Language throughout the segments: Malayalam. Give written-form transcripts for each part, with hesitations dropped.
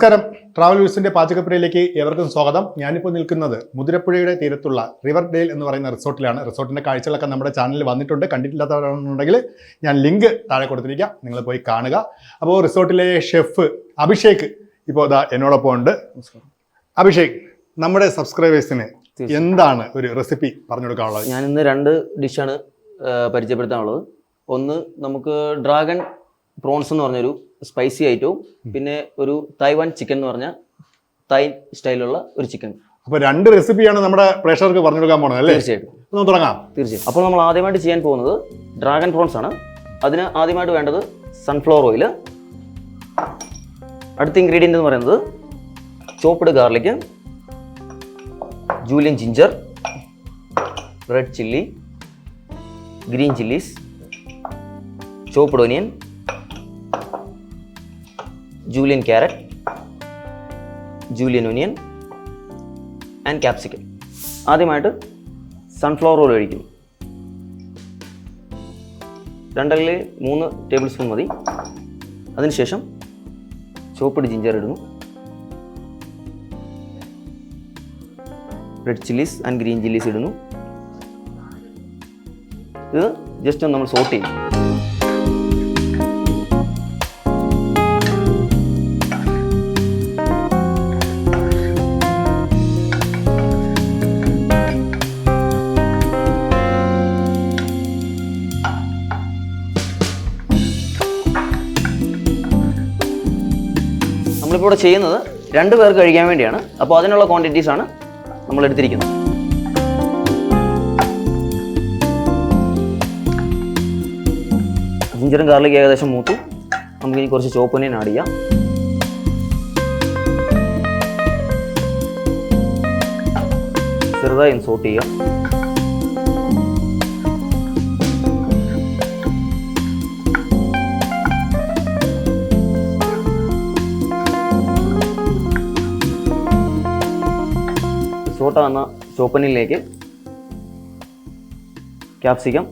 നമസ്കാരം, ട്രാവൽ വ്യൂസിന്റെ പാചകപ്പുരയിലേക്ക് ഏവർക്കും സ്വാഗതം. ഞാനിപ്പോൾ നിൽക്കുന്നത് മുതിരപ്പുഴയുടെ തീരത്തുള്ള റിവർഡെയിൽ എന്ന് പറയുന്ന റിസോർട്ടിലാണ്. റിസോർട്ടിന്റെ കാഴ്ചകളൊക്കെ നമ്മുടെ ചാനലിൽ വന്നിട്ടുണ്ട്. കണ്ടിട്ടില്ലാത്തവരാണെന്നുണ്ടെങ്കിൽ ഞാൻ ലിങ്ക് താഴെ കൊടുത്തിരിക്കാം, നിങ്ങൾ പോയി കാണുക. അപ്പോൾ റിസോർട്ടിലെ ഷെഫ് അഭിഷേക് ഇപ്പോൾ എന്നോടൊപ്പം ഉണ്ട്. അഭിഷേക്, നമ്മുടെ സബ്സ്ക്രൈബേഴ്സിന് എന്താണ് ഒരു റെസിപ്പി പറഞ്ഞു കൊടുക്കാനുള്ളത്? ഞാൻ ഇന്ന് 2 ഡിഷാണ് പരിചയപ്പെടുത്താനുള്ളത്. ഒന്ന് നമുക്ക് ഡ്രാഗൺ പ്രോൺസ് എന്ന് പറഞ്ഞൊരു സ്പൈസി ഐറ്റവും പിന്നെ ഒരു തൈവാൻ ചിക്കൻ എന്ന് പറഞ്ഞ തൈ സ്റ്റൈലുള്ള ഒരു ചിക്കൻ. അപ്പോൾ 2 റെസിപ്പിയാണ് നമ്മുടെ പ്രേക്ഷകർക്ക് പറഞ്ഞു കൊടുക്കാൻ പോകുന്നത് അല്ലേ? തീർച്ചയായിട്ടും. ഒന്ന് തുടങ്ങാം. തീർച്ചയായും. അപ്പോൾ നമ്മൾ ആദ്യമായിട്ട് ചെയ്യാൻ പോകുന്നത് ഡ്രാഗൺ പ്രോൺസ് ആണ്. അതിന് ആദ്യമായിട്ട് വേണ്ടത് സൺഫ്ലവർ ഓയിൽ. അടുത്ത ഇൻഗ്രീഡിയൻ്റ് എന്ന് പറയുന്നത് chopped garlic, Julian ginger, red chilli, green chillies, chopped onion, Julian carrot, Julian onion and capsicum. ആദ്യമായിട്ട് സൺഫ്ലവർ ഓയിൽ ഒഴിക്കുന്നു. 2-3 ടേബിൾ സ്പൂൺ മതി. അതിനുശേഷം ചോപ്പ്ഡ് ജിഞ്ചർ ഇടുന്നു, red chillies and green chillies ഇടുന്നു. ഇത് ജസ്റ്റ് ഒന്ന് നമ്മൾ സോട്ട് ചെയ്യും. നമ്മളിപ്പോൾ ഇവിടെ ചെയ്യുന്നത് 2 പേർക്ക് കഴിക്കാൻ വേണ്ടിയാണ്. അപ്പോൾ അതിനുള്ള ക്വാണ്ടിറ്റീസ് ആണ് നമ്മൾ എടുത്തിരിക്കുന്നത്. ജിഞ്ചറും ഗാർലിക് ഏകദേശം മൂത്തു. നമുക്കിനി കുറച്ച് ചോപ്പ് ഓനിയൻ ആഡ് ചെയ്യാം. ചെറുതായി സോട്ട് ചെയ്യാം. സോട്ട വന്ന ചോപ്പനിലേക്ക് ക്യാപ്സിക്കം,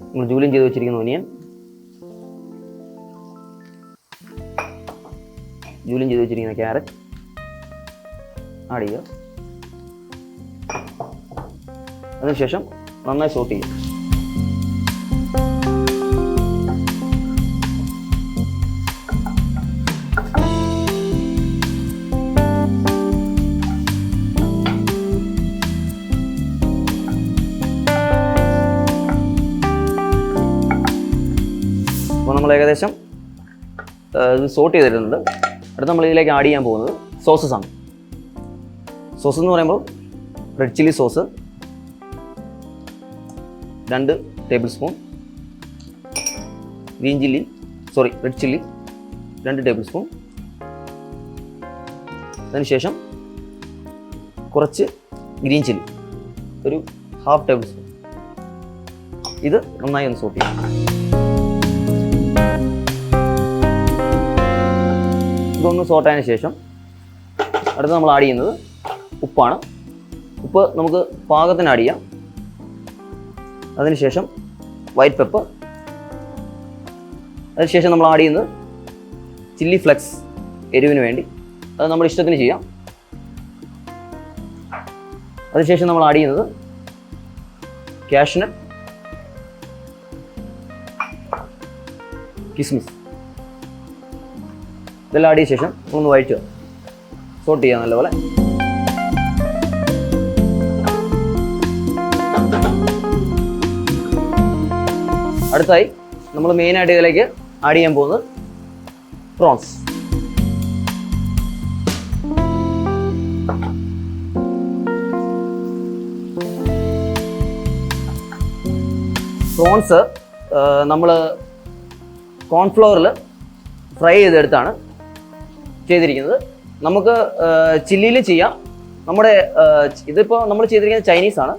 നമ്മൾ ജൂലിയൻ ചെയ്ത് വെച്ചിരിക്കുന്ന ഒനിയൻ, ജൂലിയൻ ചെയ്ത് വെച്ചിരിക്കുന്ന ക്യാരറ്റ് ആഡ് ചെയ്യുക. അതിനുശേഷം നന്നായി സോട്ട് ചെയ്യുക. അപ്പോൾ നമ്മൾ ഏകദേശം ഇത് സോട്ട് ചെയ്തിട്ടുണ്ട്. അടുത്ത് നമ്മൾ ഇതിലേക്ക് ആഡ് ചെയ്യാൻ പോകുന്നത് സോസസ് ആണ്. സോസ് എന്ന് പറയുമ്പോൾ red chilli sauce 2 table spoon, red chilli 2 table spoon. അതിനുശേഷം കുറച്ച് ഗ്രീൻ ചില്ലി ഒരു 1/2 ടേബിൾ സ്പൂൺ. ഇത് നന്നായി ഒന്ന് സോട്ട് ചെയ്യാം. ഇതൊന്ന് സോട്ടായതിനു ശേഷം അടുത്ത് നമ്മൾ ആഡ് ചെയ്യുന്നത് ഉപ്പാണ്. ഉപ്പ് നമുക്ക് പാകത്തിന് ആഡ് ചെയ്യാം. അതിനുശേഷം വൈറ്റ് പെപ്പർ. അതിനുശേഷം നമ്മൾ ആഡ് ചെയ്യുന്നത് ചില്ലി ഫ്ലെക്സ്, എരിവിന് വേണ്ടി. അത് നമ്മുടെ ഇഷ്ടത്തിന് ചെയ്യാം. അതിനുശേഷം നമ്മൾ ആഡ് ചെയ്യുന്നത് കാഷ്നട്ട്, കിസ്മിസ്. ഇതെല്ലാം ആഡ് ചെയ്ത ശേഷം ഒന്ന് വഴറ്റുക, സോട്ട് ചെയ്യുക നല്ലപോലെ. അടുത്തായി നമ്മൾ മെയിനായിട്ട് ഇതിലേക്ക് ആഡ് ചെയ്യാൻ പോകുന്നത് പ്രോൺസ്. പ്രോൺസ് നമ്മൾ കോൺഫ്ലവറിൽ ഫ്രൈ ചെയ്തെടുത്താണ് ചെയ്തിരിക്കുന്നത്. നമുക്ക് ചില്ലിയിൽ ചെയ്യാം. നമ്മുടെ ഇതിപ്പോൾ നമ്മൾ ചെയ്തിരിക്കുന്നത് ചൈനീസ് ആണ്.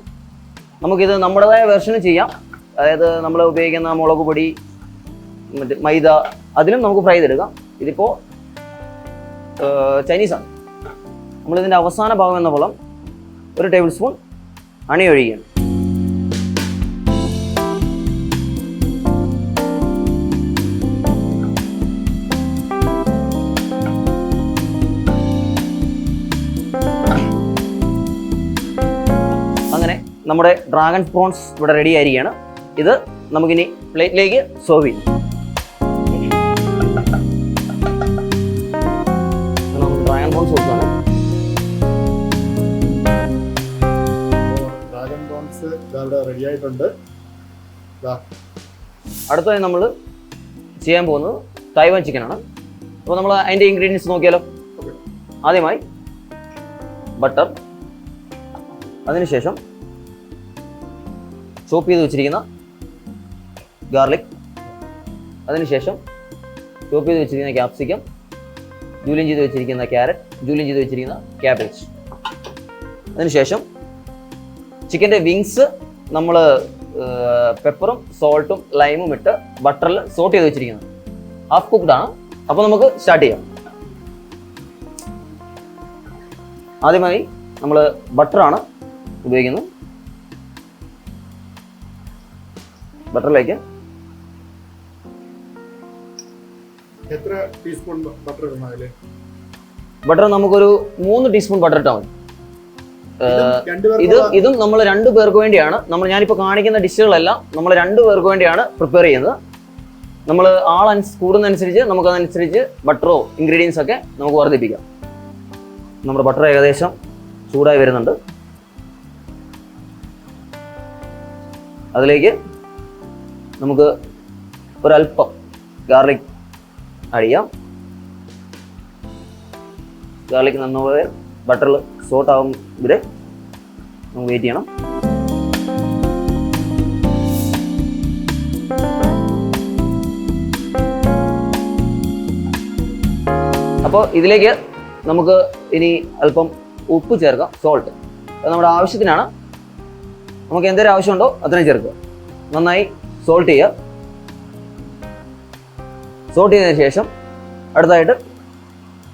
നമുക്കിത് നമ്മുടേതായ വെർഷന് ചെയ്യാം. അതായത് നമ്മൾ ഉപയോഗിക്കുന്ന മുളക് പൊടി, മറ്റേ മൈദ, അതിലും നമുക്ക് ഫ്രൈ ചെയ്തെടുക്കാം. ഇതിപ്പോൾ ചൈനീസാണ്. നമ്മളിതിൻ്റെ അവസാന ഭാഗം എന്ന പോലെ 1 ടേബിൾ സ്പൂൺ ഹണി ഒഴിക്കുകയാണ്. നമ്മുടെ ഡ്രാഗൺ പ്രോൺസ് ഇവിടെ റെഡി ആയിരിക്കുകയാണ്. ഇത് നമുക്കിനി പ്ലേറ്റിലേക്ക് സെർവ് ചെയ്യും. ഡ്രാഗൺ പ്രോൺസ് സോസാണ്. ഡ്രാഗൺ പ്രോൺസ് ഇവിടെ റെഡി ആയിട്ടുണ്ട്. അടുത്തതായി നമ്മൾ ചെയ്യാൻ പോകുന്നത് തായ്വാൻ ചിക്കനാണ്. അപ്പോൾ നമ്മൾ അതിൻ്റെ ഇൻഗ്രീഡിയൻസ് നോക്കിയാലോ. ആദ്യമായി ബട്ടർ, അതിനുശേഷം ചോപ്പ് ചെയ്ത് വെച്ചിരിക്കുന്ന ഗാർലിക്, അതിനുശേഷം ചോപ്പ് ചെയ്ത് വെച്ചിരിക്കുന്ന ക്യാപ്സിക്കം, ജൂലിയൻ ചെയ്ത് വെച്ചിരിക്കുന്ന ക്യാരറ്റ്, ജൂലിയൻ ചെയ്ത് വെച്ചിരിക്കുന്ന ക്യാബേജ്. അതിനുശേഷം ചിക്കൻ്റെ വിങ്സ് നമ്മൾ പെപ്പറും സോൾട്ടും ലൈമും ഇട്ട് ബട്ടറിൽ സോട്ട് ചെയ്ത് വെച്ചിരിക്കുന്നത്. ഹാഫ് കുക്ക്ഡ് ആണ്. അപ്പോൾ നമുക്ക് സ്റ്റാർട്ട് ചെയ്യാം. ആദ്യമായി നമ്മൾ ബട്ടറാണ് ഉപയോഗിക്കുന്നത്. ബട്ടറിലേക്ക് എത്ര ടീസ്പൂൺ ബട്ടർ ഇടണം അതില്? ബട്ടർ നമുക്കൊരു 3 ടീസ്പൂൺ ബട്ടർ ഇട്ടാൽ മതി. ഇതും നമ്മൾ 2 പേർക്ക് വേണ്ടിയാണ്. ഞാനിപ്പോൾ കാണിക്കുന്ന ഡിഷുകളെല്ലാം നമ്മൾ 2 പേർക്ക് വേണ്ടിയാണ് പ്രിപ്പയർ ചെയ്യുന്നത്. നമ്മൾ കൂടുന്നതനുസരിച്ച് നമുക്കതനുസരിച്ച് ബട്ടറോ ഇൻഗ്രീഡിയൻസ് ഒക്കെ നമുക്ക് വർദ്ധിപ്പിക്കാം. നമ്മുടെ ബട്ടർ ഏകദേശം ചൂടായി വരുന്നുണ്ട്. അതിലേക്ക് നമുക്ക് ഒരല്പം ഗാർലിക് ആഡ് ചെയ്യാം. ഗാർലിക് നന്നായി ബട്ടറിൽ സോട്ട് ആകും വരെ നമുക്ക് വെയിറ്റ് ചെയ്യണം. അപ്പോൾ ഇതിലേക്ക് നമുക്ക് ഇനി അല്പം ഉപ്പ് ചേർക്കാം, സോൾട്ട്. അത് നമ്മുടെ ആവശ്യത്തിനാണ്. നമുക്ക് എന്തൊരു ആവശ്യമുണ്ടോ അത്രയും ചേർക്കുക. നന്നായി സോൾട്ട് ചെയ്യുക. സോൾട്ട് ചെയ്തതിന് ശേഷം അടുത്തായിട്ട്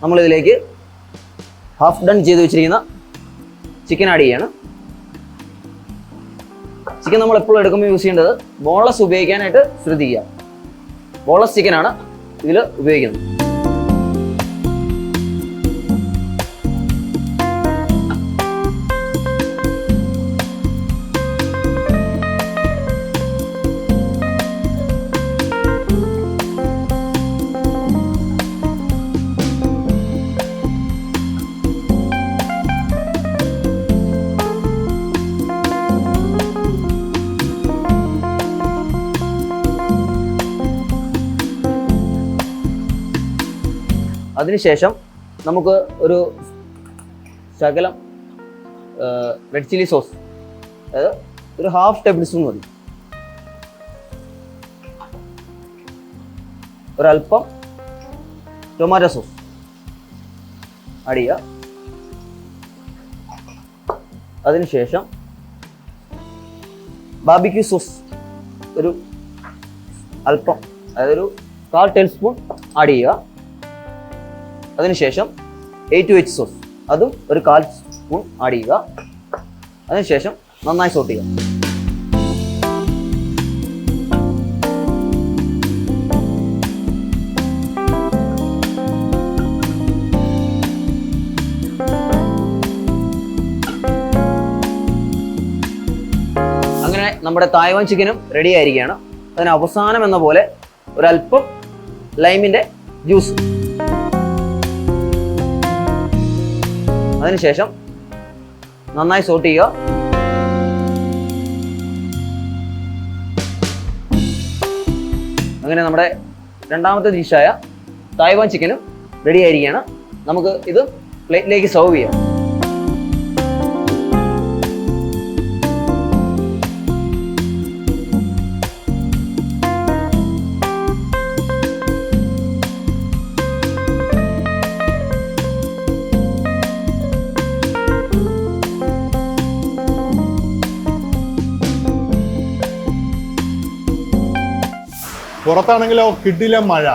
നമ്മളിതിലേക്ക് ഹാഫ് ഡൺ ചെയ്ത് വെച്ചിരിക്കുന്ന ചിക്കൻ ആഡ് ചെയ്യാണ്. ചിക്കൻ നമ്മൾ എപ്പോഴും എടുക്കുമ്പോൾ യൂസ് ചെയ്യേണ്ടത് ബോൺലെസ് ഉപയോഗിക്കാനായിട്ട് ശ്രദ്ധിക്കുക. ബോൺലെസ് ചിക്കനാണ് ഇതിൽ ഉപയോഗിക്കുന്നത്. അതിനുശേഷം നമുക്ക് ഒരു ശകലം റെഡ് ചില്ലി സോസ്, അതായത് ഒരു ഹാഫ് ടേബിൾ സ്പൂൺ മതി. ഒരല്പം ടൊമാറ്റോ സോസ് ആഡ് ചെയ്യുക. അതിനുശേഷം ബാർബിക്യൂ സോസ് ഒരു അല്പം, അതായത് ഒരു 1/4 ടേബിൾ സ്പൂൺ ആഡ് ചെയ്യുക. അതിനുശേഷം A2H സോസ് അതും ഒരു 1/4 സ്പൂൺ ആഡ് ചെയ്യുക. അതിനുശേഷം നന്നായി സോട്ട് ചെയ്യുക. അങ്ങനെ നമ്മുടെ തായ്വാൻ ചിക്കനും റെഡി ആയിരിക്കുകയാണ്. അതിന് അവസാനം എന്ന പോലെ ഒരല്പം ലൈമിൻ്റെ ജ്യൂസ്. അതിനുശേഷം നന്നായി സോട്ട് ചെയ്യുക. അങ്ങനെ നമ്മുടെ രണ്ടാമത്തെ ഡിഷായ തായ്വാൻ ചിക്കനും റെഡി ആയിരിക്കുകയാണ്. നമുക്ക് ഇത് പ്ലേറ്റിലേക്ക് സെർവ് ചെയ്യാം. പുറത്താണെങ്കിലോ കിടില മഴ.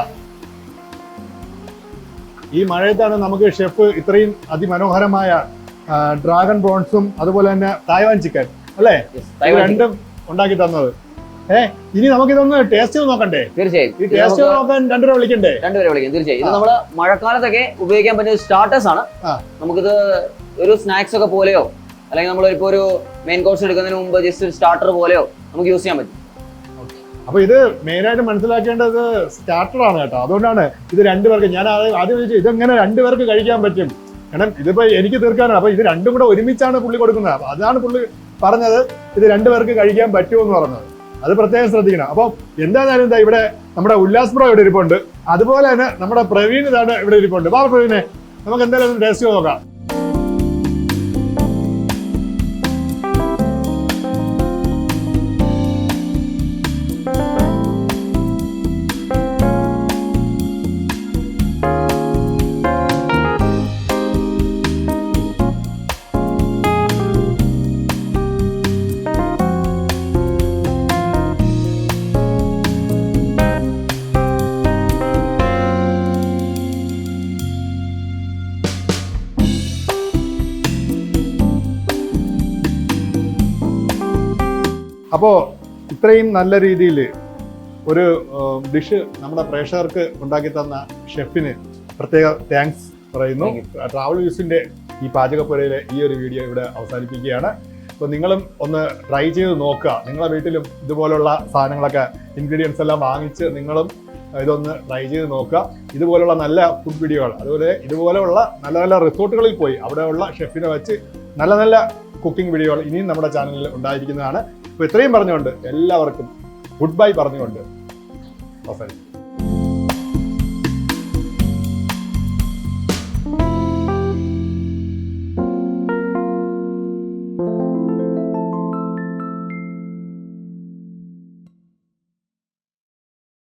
ഈ മഴയത്താണ് നമുക്ക് ഷെഫ് ഇത്രയും അതിമനോഹരമായ ഡ്രാഗൺ പ്രോൺസും അതുപോലെ തന്നെ തായ്വാൻ ചിക്കൻ അല്ലേ രണ്ടും ഉണ്ടാക്കി തന്നത്. ഇനി നമുക്ക് ഇതൊന്ന് ടേസ്റ്റ് നോക്കണ്ടേ? തീർച്ചയായും. ഈ ടേസ്റ്റ് നോക്കാൻ രണ്ടുപേരെ വിളിക്കണ്ടേ? രണ്ടുപേരെ വിളിക്കും തീർച്ചയായും. ഇത് നമ്മള് മഴക്കാലത്തൊക്കെ ഉപയോഗിക്കാൻ പറ്റിയ സ്റ്റാർട്ടേഴ്സ് ആണ്. നമുക്കിത് ഒരു സ്നാക്സ് ഒക്കെ പോലെയോ അല്ലെങ്കിൽ നമ്മൾ ഇപ്പോൾ ഒരു മെയിൻ കോഴ്സ് എടുക്കുന്നതിന് മുമ്പ് ജസ്റ്റ് ഒരു സ്റ്റാർട്ടർ പോലെയോ നമുക്ക് യൂസ് ചെയ്യാൻ പറ്റും. അപ്പൊ ഇത് മെയിനായിട്ട് മനസ്സിലാക്കേണ്ടത് സ്റ്റാർട്ടറാണ് കേട്ടോ. അതുകൊണ്ടാണ് ഇത് രണ്ടുപേർക്ക് ഞാൻ ആദ്യം ചോദിച്ചു ഇതെങ്ങനെ രണ്ടുപേർക്ക് കഴിക്കാൻ പറ്റും, കാരണം ഇതിപ്പോ എനിക്ക് തീർക്കാനാണ്. അപ്പൊ ഇത് രണ്ടും കൂടെ ഒരുമിച്ചാണ് പുള്ളി കൊടുക്കുന്നത്. അപ്പൊ അതാണ് പുള്ളി പറഞ്ഞത് ഇത് രണ്ടുപേർക്ക് കഴിക്കാൻ പറ്റുമെന്ന് പറഞ്ഞത്. അത് പ്രത്യേകം ശ്രദ്ധിക്കണം. അപ്പം എന്തായാലും എന്താ ഇവിടെ നമ്മുടെ ഉല്ലാസ് ബ്രോ ഇവിടെ ഇരിപ്പുണ്ട്, അതുപോലെ തന്നെ നമ്മുടെ പ്രവീൺ ഇതാണ് ഇവിടെ ഇരിപ്പുണ്ട്. ബാബ പ്രവീണെ, നമുക്ക് എന്തായാലും ഒന്ന് ടേസ്റ്റ് നോക്കാം. അപ്പോൾ ഇത്രയും നല്ല രീതിയിൽ ഒരു ഡിഷ് നമ്മുടെ പ്രേക്ഷകർക്ക് ഉണ്ടാക്കി തന്ന ഷെഫിന് പ്രത്യേക താങ്ക്സ് പറയുന്നു. ട്രാവൽ വ്യൂസിൻ്റെ ഈ പാചകപ്പുരയിലെ ഈ ഒരു വീഡിയോ ഇവിടെ അവസാനിപ്പിക്കുകയാണ്. അപ്പോൾ നിങ്ങളും ഒന്ന് ട്രൈ ചെയ്ത് നോക്കുക. നിങ്ങളുടെ വീട്ടിലും ഇതുപോലുള്ള സാധനങ്ങളൊക്കെ ഇൻഗ്രീഡിയൻസ് എല്ലാം വാങ്ങിച്ച് നിങ്ങളും ഇതൊന്ന് ട്രൈ ചെയ്ത് നോക്കുക. ഇതുപോലുള്ള നല്ല ഫുഡ് വീഡിയോകൾ, അതുപോലെ ഇതുപോലെയുള്ള നല്ല നല്ല റിസോർട്ടുകളിൽ പോയി അവിടെയുള്ള ഷെഫിനെ വെച്ച് നല്ല നല്ല കുക്കിംഗ് വീഡിയോകൾ ഇനിയും നമ്മുടെ ചാനലിൽ ഉണ്ടായിരിക്കുന്നതാണ്. അപ്പോൾ ഇത്രയും പറഞ്ഞുകൊണ്ട് എല്ലാവർക്കും ഗുഡ് ബൈ പറഞ്ഞുകൊണ്ട് അവസാനിക്കും.